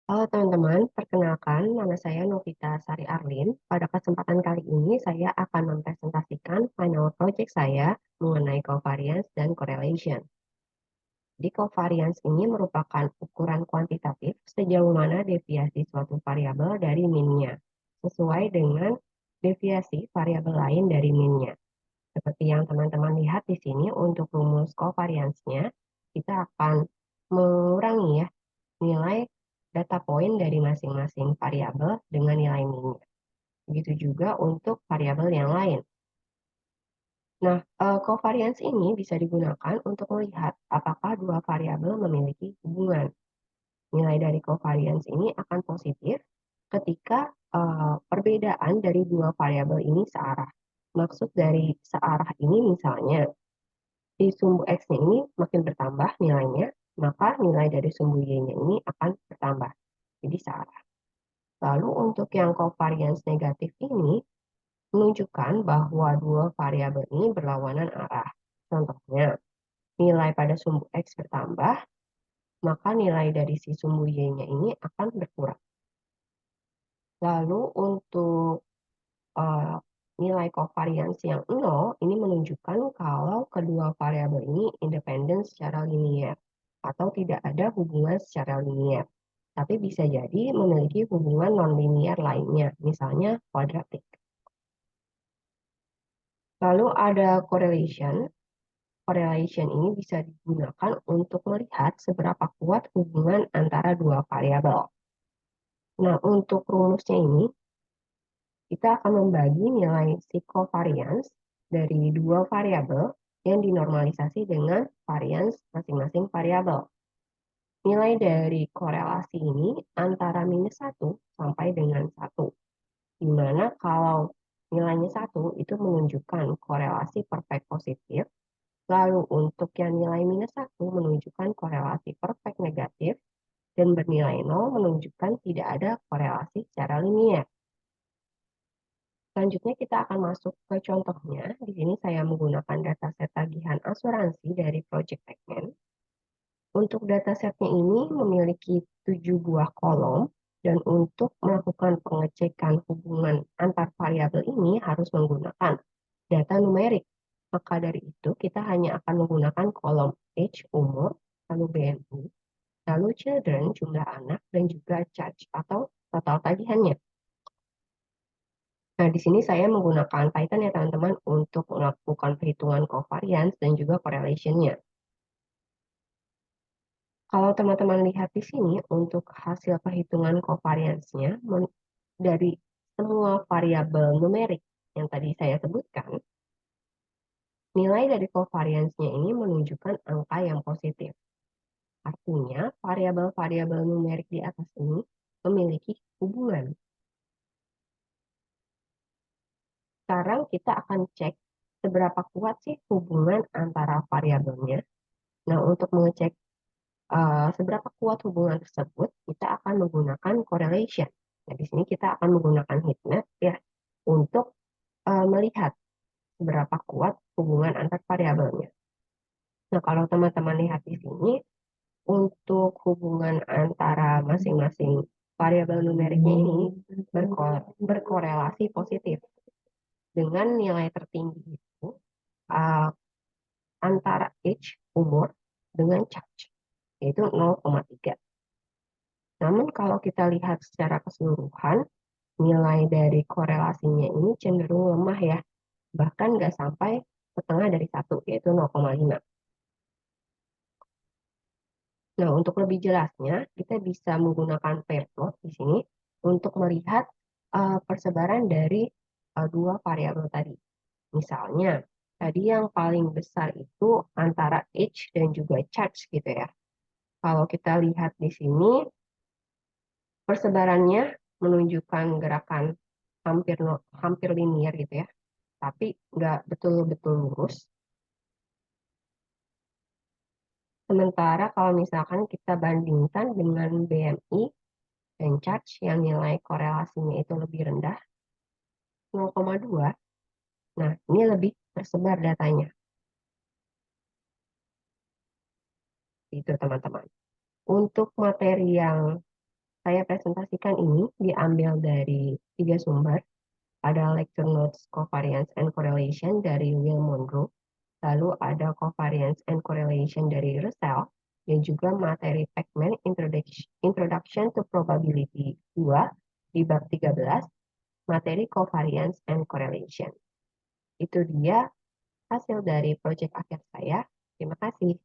Halo teman-teman, perkenalkan nama saya Novita Sari Arlin. Pada kesempatan kali ini saya akan mempresentasikan final project saya mengenai covariance dan correlation. Di covariance ini merupakan ukuran kuantitatif sejauh mana deviasi suatu variabel dari minnya, sesuai dengan deviasi variabel lain dari minnya. Seperti yang teman-teman lihat di sini untuk rumus covariance-nya, kita akan mengurangi ya nilai data point dari masing-masing variabel dengan nilai minnya. Begitu juga untuk variabel yang lain. Nah, covariance ini bisa digunakan untuk melihat apakah dua variabel memiliki hubungan. Nilai dari covariance ini akan positif ketika perbedaan dari dua variabel ini searah. Maksud dari searah ini misalnya, di sumbu X-nya ini makin bertambah nilainya, maka nilai dari sumbu Y-nya ini akan bertambah. Jadi searah. Lalu untuk yang covariance negatif ini menunjukkan bahwa dua variabel ini berlawanan arah. Contohnya, nilai pada sumbu X bertambah, maka nilai dari si sumbu Y-nya ini akan berkurang. Lalu untuk uh, nilai covariance yang 0 ini menunjukkan kalau kedua variabel ini independen secara linier atau tidak ada hubungan secara linier. Tapi bisa jadi memiliki hubungan nonlinier lainnya, misalnya kuadratik. Lalu ada correlation. Correlation ini bisa digunakan untuk melihat seberapa kuat hubungan antara dua variabel. Nah, untuk rumusnya ini, kita akan membagi nilai covariance dari dua variabel yang dinormalisasi dengan variance masing-masing variabel. Nilai dari korelasi ini antara minus 1 sampai dengan 1. Di mana kalau nilainya 1 itu menunjukkan korelasi perfect positif. Lalu untuk yang nilai minus 1 menunjukkan korelasi perfect negatif, dan bernilai 0 menunjukkan tidak ada korelasi secara linier. Selanjutnya kita akan masuk ke contohnya. Di sini saya menggunakan dataset tagihan asuransi dari Project Eggman. Untuk datasetnya ini memiliki 7 buah kolom, dan untuk melakukan pengecekan hubungan antar variabel ini harus menggunakan data numerik. Maka dari itu kita hanya akan menggunakan kolom age, umur, lalu BMI, lalu children, jumlah anak, dan juga charge atau total tagihannya. Nah, di sini saya menggunakan Python ya teman-teman untuk melakukan perhitungan covariance dan juga correlation-nya. Kalau teman-teman lihat di sini untuk hasil perhitungan covariance-nya dari semua variabel numerik yang tadi saya sebutkan, nilai dari covariance-nya ini menunjukkan angka yang positif. Artinya, variabel-variabel numerik di atas ini memiliki hubungan. Sekarang kita akan cek seberapa kuat sih hubungan antara variabelnya. Nah, untuk mengecek seberapa kuat hubungan tersebut, kita akan menggunakan correlation. Nah, di sini kita akan menggunakan heatmap ya untuk melihat seberapa kuat hubungan antar variabelnya. Nah, kalau teman-teman lihat di sini, untuk hubungan antara masing-masing variabel numeriknya ini berkorelasi positif dengan nilai tertinggi itu uh, antara age, umur, dengan charge, yaitu 0,3. Namun kalau kita lihat secara keseluruhan, nilai dari korelasinya ini cenderung lemah ya, bahkan nggak sampai setengah dari 1, yaitu 0,5. Nah, untuk lebih jelasnya, kita bisa menggunakan plot di sini untuk melihat persebaran dari dua variabel tadi. Misalnya, tadi yang paling besar itu antara age dan juga charge gitu ya. Kalau kita lihat di sini, persebarannya menunjukkan gerakan hampir hampir linier gitu ya, tapi nggak betul-betul lurus. Sementara kalau misalkan kita bandingkan dengan BMI dan charge yang nilai korelasinya itu lebih rendah, 0,2, nah ini lebih tersebar datanya. Itu teman-teman. Untuk materi yang saya presentasikan ini diambil dari 3 sumber. Ada lecture notes covariance and correlation dari Will Monroe, lalu ada covariance and correlation dari Russell, dan juga materi Pacman Introduction to Probability 2 di bab 13, materi covariance and correlation. Itu dia hasil dari proyek akhir saya. Terima kasih.